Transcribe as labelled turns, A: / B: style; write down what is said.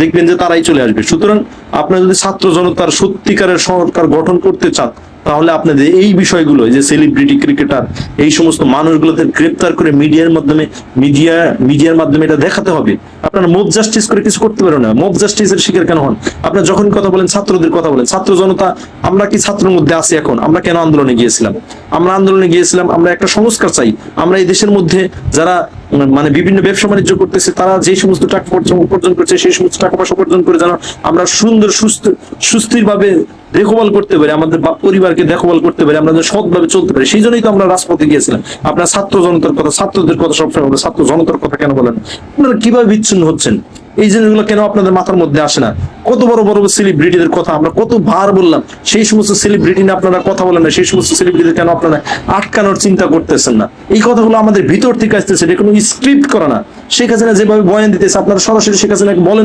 A: দেখবেন যে তারাই চলে আসবে। সুতরাং আপনারা যদি ছাত্র জনতার সত্যিকারের সরকার গঠন করতে চান, তাহলে আপনাদের এই বিষয়গুলো, যে সেলিব্রিটি ক্রিকেটার এই সমস্ত মানুষগুলোকে গ্রেপ্তার করে মিডিয়ার মাধ্যমে এটা দেখাতে হবে। আপনারা মব জাস্টিস করে কিছু করতে পারেন না। মব জাস্টিসের শিকার কেন হন? আপনারা যখন কথা বলেন ছাত্রদের কথা বলেন, ছাত্র জনতা আমরা কি ছাত্রের মধ্যে আছি এখন? আমরা কেন আন্দোলনে গিয়েছিলাম? আমরা একটা সংস্কার চাই। আমরা এই দেশের মধ্যে যারা মানে বিভিন্ন ব্যবসা বাণিজ্য করতেছে, তারা যে সমস্ত টাকা উপার্জন করছে, সেই সমস্ত টাকা পয়সা উপার্জন করে যেন আমরা সুন্দর সুস্থির ভাবে দেখভাল করতে পারি, আমাদের পরিবারকে দেখভাল করতে পারি, আমরা সৎভাবে চলতে পারি। সেই জন্যই তো আমরা রাজপথে গিয়েছিলাম। আপনার ছাত্র জনতার কথা, ছাত্রদের কথা সবসময় বলেন, ছাত্র জনতার কথা কেন বলেন? আপনারা কিভাবে বিচ্ছিন্ন হচ্ছেন? এই জিনিসগুলো কেন আপনাদের মাথার মধ্যে আসে না? কত বড় বড় সেলিব্রিটিদের কথা আমরা কতবার বললাম, সেই সমস্ত সেলিব্রিটি নিয়ে আপনারা কথা বলেন না। সেই সমস্ত সেলিব্রিটি কেন আপনারা আটকানোর চিন্তা করতেছেন না? এই কথাগুলো আমাদের ভিতর থেকে আসতেছে, এটা কোনো স্ক্রিপ্ট করা না। শেখ হাসিনা যেভাবে বয়ান দিতেছে, আপনারা সরাসরি শেখ হাসিনাকে বলেন